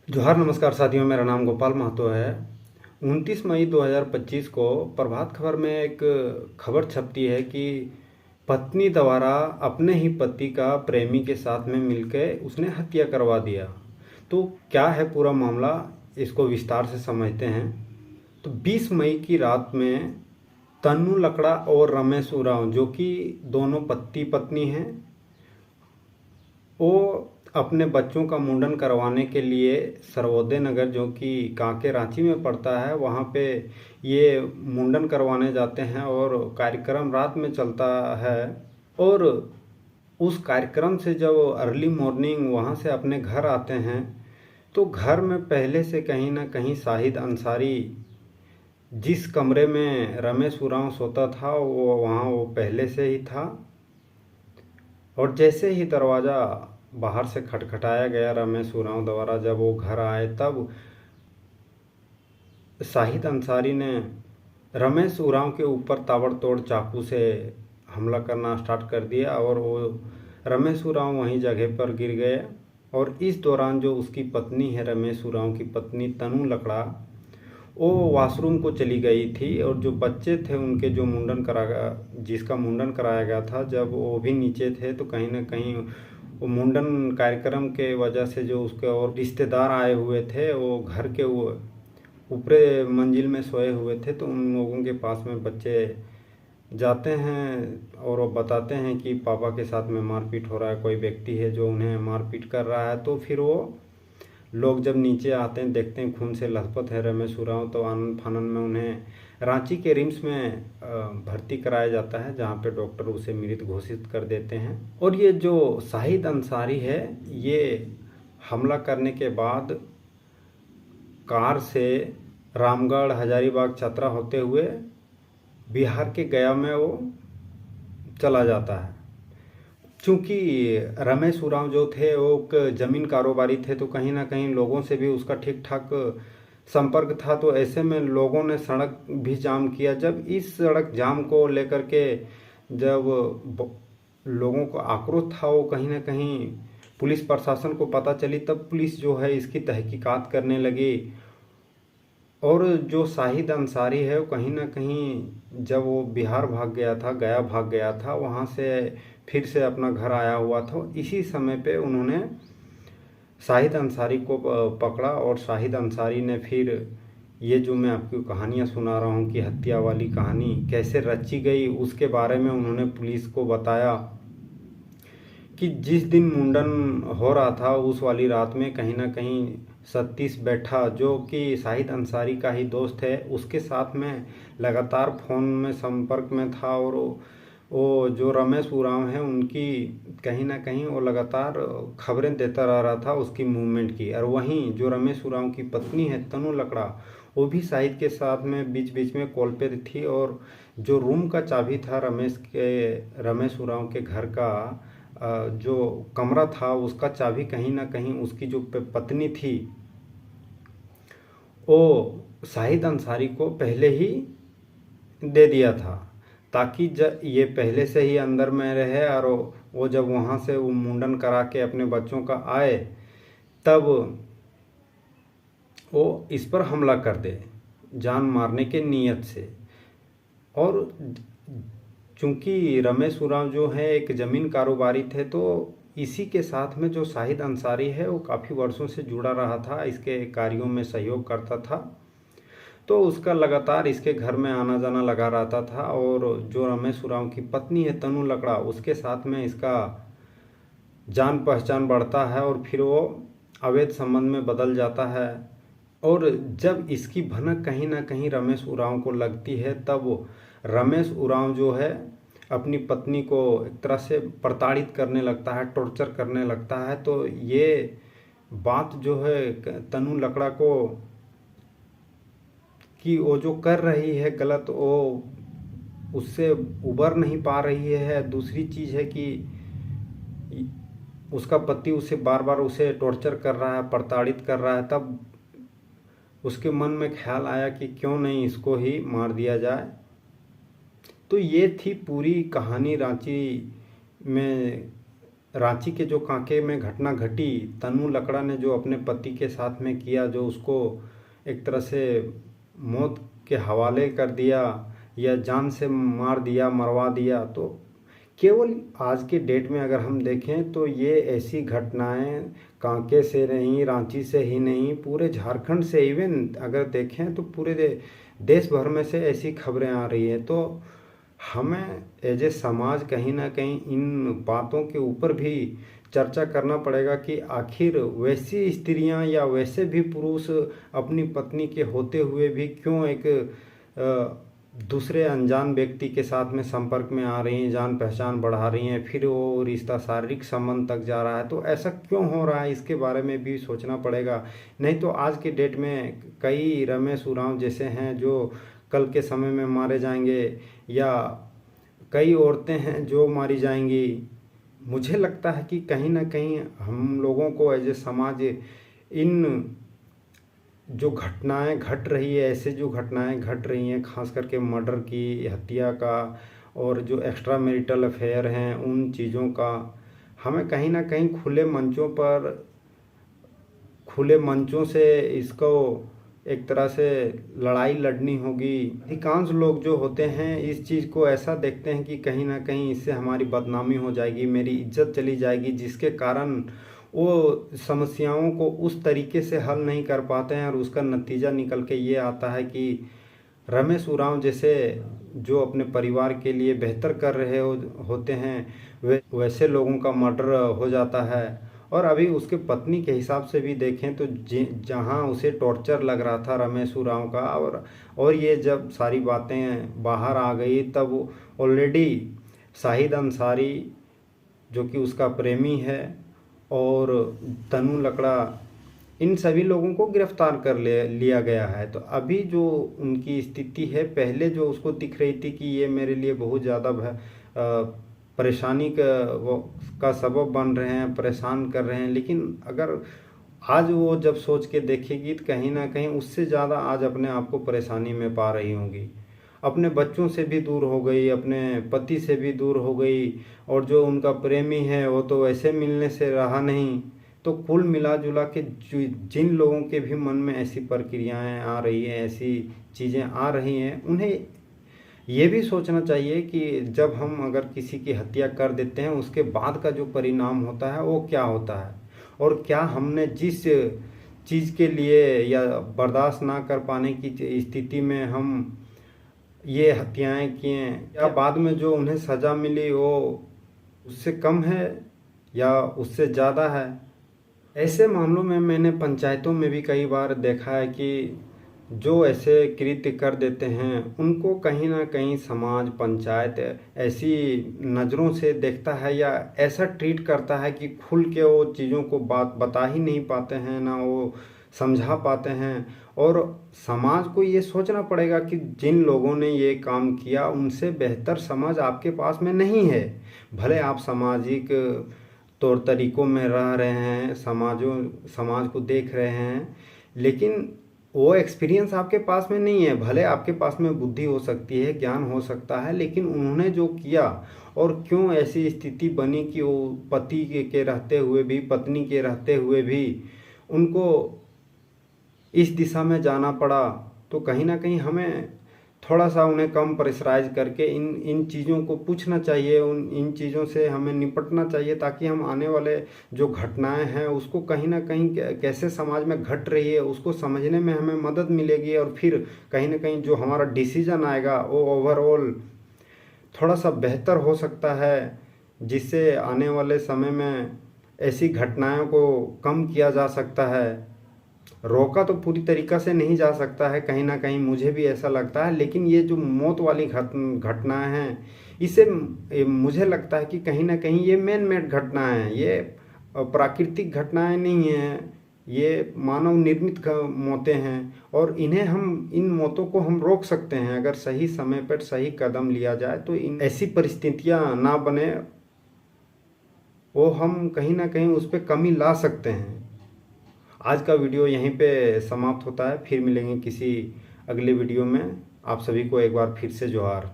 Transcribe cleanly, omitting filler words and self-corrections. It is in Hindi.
जोहार नमस्कार साथियों, मेरा नाम गोपाल महतो है। 29 मई 2025 को प्रभात खबर में एक खबर छपती है कि पत्नी द्वारा अपने ही पति का प्रेमी के साथ में मिलकर उसने हत्या करवा दिया। तो क्या है पूरा मामला, इसको विस्तार से समझते हैं। तो 20 मई की रात में तन्नू लकड़ा और रमेश उरांव, जो कि दोनों पति पत्नी हैं, वो अपने बच्चों का मुंडन करवाने के लिए सर्वोदय नगर, जो कि कांके रांची में पड़ता है, वहाँ पे ये मुंडन करवाने जाते हैं और कार्यक्रम रात में चलता है। और उस कार्यक्रम से जब अर्ली मॉर्निंग वहाँ से अपने घर आते हैं तो घर में पहले से कहीं ना कहीं शाहिद अंसारी, जिस कमरे में रमेश उरांव सोता था, वो पहले से ही था। और जैसे ही दरवाज़ा बाहर से खटखटाया गया रमेश उरांव द्वारा, जब वो घर आए तब शाहिद अंसारी ने रमेश उरांव के ऊपर ताबड़तोड़ चाकू से हमला करना स्टार्ट कर दिया और वो रमेश उरांव वहीं जगह पर गिर गए। और इस दौरान जो उसकी पत्नी है, रमेश उरांव की पत्नी तनु लकड़ा, वो वॉशरूम को चली गई थी। और जो बच्चे थे उनके, जो जिसका मुंडन कराया गया था, जब वो भी नीचे थे तो कहीं ना कहीं वो मुंडन कार्यक्रम के वजह से जो उसके और रिश्तेदार आए हुए थे, वो घर के वो ऊपरे मंजिल में सोए हुए थे। तो उन लोगों के पास में बच्चे जाते हैं और वो बताते हैं कि पापा के साथ में मारपीट हो रहा है, कोई व्यक्ति है जो उन्हें मारपीट कर रहा है। तो फिर वो लोग जब नीचे आते हैं, देखते हैं खून से लथपथ है रमेश उरांव, तो आनन फानन में उन्हें रांची के रिम्स में भर्ती कराया जाता है, जहां पे डॉक्टर उसे मृत घोषित कर देते हैं। और ये जो शाहिद अंसारी है, ये हमला करने के बाद कार से रामगढ़, हजारीबाग, चतरा होते हुए बिहार के गया में वो चला जाता है। चूँकि रमेश उरांव जो थे वो एक ज़मीन कारोबारी थे, तो कहीं ना कहीं लोगों से भी उसका ठीक ठाक संपर्क था। तो ऐसे में लोगों ने सड़क भी जाम किया। जब इस सड़क जाम को लेकर के जब लोगों को आक्रोश था, वो कहीं ना कहीं पुलिस प्रशासन को पता चली, तब पुलिस जो है इसकी तहकीकात करने लगी। और जो शाहिद अंसारी है वो कहीं ना कहीं जब वो बिहार भाग गया था, गया भाग गया था, वहाँ से फिर से अपना घर आया हुआ था। इसी समय पे उन्होंने शाहिद अंसारी को पकड़ा और शाहिद अंसारी ने फिर ये जो मैं आपको कहानियाँ सुना रहा हूँ कि हत्या वाली कहानी कैसे रची गई, उसके बारे में उन्होंने पुलिस को बताया कि जिस दिन मुंडन हो रहा था उस वाली रात में कहीं ना कहीं सतीश बैठा, जो कि शाहिद अंसारी का ही दोस्त है, उसके साथ में लगातार फ़ोन में संपर्क में था। और वो जो रमेश उरांव हैं उनकी कहीं ना कहीं वो लगातार खबरें देता रहा था उसकी मूवमेंट की। और वहीं जो रमेश उरांव की पत्नी है तनु लकड़ा, वो भी शाहिद के साथ में बीच बीच में कॉल पे थी। और जो रूम का चाबी था रमेश उरांव के घर का, जो कमरा था उसका चाबी कहीं ना कहीं उसकी जो पत्नी थी वो शाहिद अंसारी को पहले ही दे दिया था, ताकि ये पहले से ही अंदर में रहे। और वो जब वहाँ से वो मुंडन करा के अपने बच्चों का आए, तब वो इस पर हमला कर दे जान मारने के नियत से। और चूंकि रमेश उरांव जो है एक ज़मीन कारोबारी थे, तो इसी के साथ में जो शाहिद अंसारी है वो काफ़ी वर्षों से जुड़ा रहा था, इसके कार्यों में सहयोग करता था। तो उसका लगातार इसके घर में आना जाना लगा रहता था। और जो रमेश उरांव की पत्नी है तनु लकड़ा, उसके साथ में इसका जान पहचान बढ़ता है और फिर वो अवैध संबंध में बदल जाता है। और जब इसकी भनक कहीं ना कहीं रमेश उरांव को लगती है, तब रमेश उरांव जो है अपनी पत्नी को एक तरह से प्रताड़ित करने लगता है, टॉर्चर करने लगता है। तो ये बात जो है तनु लकड़ा को कि वो जो कर रही है गलत, वो उससे उबर नहीं पा रही है। दूसरी चीज़ है कि उसका पति उसे बार बार उसे टॉर्चर कर रहा है, प्रताड़ित कर रहा है। तब उसके मन में ख्याल आया कि क्यों नहीं इसको ही मार दिया जाए। तो ये थी पूरी कहानी रांची में रांची के जो कांके में घटना घटी, तनु लकड़ा ने जो अपने पति के साथ में किया, जो उसको एक तरह से मौत के हवाले कर दिया या जान से मार दिया, मरवा दिया, तो केवल आज के डेट में अगर हम देखें तो ये ऐसी घटनाएं कांके से नहीं, रांची से ही नहीं, पूरे झारखंड से, इवन अगर देखें तो पूरे देश भर में से ऐसी खबरें आ रही है। तो हमें एज ए समाज कहीं ना कहीं इन बातों के ऊपर भी चर्चा करना पड़ेगा कि आखिर वैसी स्त्रियां या वैसे भी पुरुष अपनी पत्नी के होते हुए भी क्यों एक दूसरे अनजान व्यक्ति के साथ में संपर्क में आ रही हैं, जान पहचान बढ़ा रही हैं, फिर वो रिश्ता शारीरिक संबंध तक जा रहा है। तो ऐसा क्यों हो रहा है, इसके बारे में भी सोचना पड़ेगा। नहीं तो आज के डेट में कई रमेश उरांव जैसे हैं जो कल के समय में मारे जाएंगे, या कई औरतें हैं जो मारी जाएंगी। मुझे लगता है कि कहीं ना कहीं हम लोगों को एज ए समाज इन जो घटनाएं घट रही है, ऐसे जो घटनाएं घट रही हैं, खास करके मर्डर की, हत्या का, और जो एक्स्ट्रा मैरिटल अफेयर हैं, उन चीज़ों का हमें कहीं ना कहीं खुले मंचों से इसको एक तरह से लड़ाई लड़नी होगी। अधिकांश लोग जो होते हैं इस चीज़ को ऐसा देखते हैं कि कहीं ना कहीं इससे हमारी बदनामी हो जाएगी, मेरी इज्जत चली जाएगी, जिसके कारण वो समस्याओं को उस तरीके से हल नहीं कर पाते हैं, और उसका नतीजा निकल के ये आता है कि रमेश उरांव जैसे जो अपने परिवार के लिए बेहतर कर रहे होते हैं वैसे लोगों का मर्डर हो जाता है। और अभी उसके पत्नी के हिसाब से भी देखें तो जहां उसे टॉर्चर लग रहा था रमेश उरांव का, और ये जब सारी बातें बाहर आ गई तब ऑलरेडी शाहिद अंसारी जो कि उसका प्रेमी है और तनु लकड़ा, इन सभी लोगों को गिरफ्तार कर लिया गया है। तो अभी जो उनकी स्थिति है, पहले जो उसको दिख रही थी कि ये मेरे लिए बहुत ज़्यादा परेशानी का सबब बन रहे हैं, परेशान कर रहे हैं, लेकिन अगर आज वो जब सोच के देखेगी तो कहीं ना कहीं उससे ज़्यादा आज अपने आप को परेशानी में पा रही होंगी। अपने बच्चों से भी दूर हो गई, अपने पति से भी दूर हो गई, और जो उनका प्रेमी है वो तो वैसे मिलने से रहा नहीं। तो कुल मिला जुला के जिन लोगों के भी मन में ऐसी प्रक्रियाएं आ रही हैं, ऐसी चीज़ें आ रही हैं, उन्हें ये भी सोचना चाहिए कि जब हम अगर किसी की हत्या कर देते हैं उसके बाद का जो परिणाम होता है वो क्या होता है, और क्या हमने जिस चीज़ के लिए या बर्दाश्त ना कर पाने की स्थिति में हम ये हत्याएं किए, या बाद में जो उन्हें सज़ा मिली वो उससे कम है या उससे ज़्यादा है। ऐसे मामलों में मैंने पंचायतों में भी कई बार देखा है कि जो ऐसे कृत्य कर देते हैं उनको कहीं ना कहीं समाज, पंचायत ऐसी नज़रों से देखता है या ऐसा ट्रीट करता है कि खुल के वो चीज़ों को बात बता ही नहीं पाते हैं, ना वो समझा पाते हैं। और समाज को ये सोचना पड़ेगा कि जिन लोगों ने ये काम किया उनसे बेहतर समाज आपके पास में नहीं है। भले आप सामाजिक तौर तरीक़ों में रह रहे हैं, समाज को देख रहे हैं, लेकिन वो एक्सपीरियंस आपके पास में नहीं है। भले आपके पास में बुद्धि हो सकती है, ज्ञान हो सकता है, लेकिन उन्होंने जो किया और क्यों ऐसी स्थिति बनी कि वो पति के रहते हुए भी, पत्नी के रहते हुए भी उनको इस दिशा में जाना पड़ा, तो कहीं ना कहीं हमें थोड़ा सा उन्हें कम प्रेशराइज करके इन चीज़ों को पूछना चाहिए, इन चीज़ों से हमें निपटना चाहिए, ताकि हम आने वाले जो घटनाएं हैं उसको कहीं ना कहीं कैसे समाज में घट रही है उसको समझने में हमें मदद मिलेगी, और फिर कहीं ना कहीं जो हमारा डिसीजन आएगा वो ओवरऑल थोड़ा सा बेहतर हो सकता है, जिससे आने वाले समय में ऐसी घटनाओं को कम किया जा सकता है। रोका तो पूरी तरीक़ा से नहीं जा सकता है, कहीं ना कहीं मुझे भी ऐसा लगता है, लेकिन ये जो मौत वाली घटनाएं हैं इसे मुझे लगता है कि कहीं ना कहीं ये मैन मेड घटनाएं हैं, ये प्राकृतिक घटनाएं नहीं हैं, ये मानव निर्मित मौतें हैं, और इन मौतों को हम रोक सकते हैं अगर सही समय पर सही कदम लिया जाए। तो ऐसी परिस्थितियां ना बने, वो हम कहीं ना कहीं उस पर कमी ला सकते हैं। आज का वीडियो यहीं पे समाप्त होता है, फिर मिलेंगे किसी अगले वीडियो में। आप सभी को एक बार फिर से जोहार।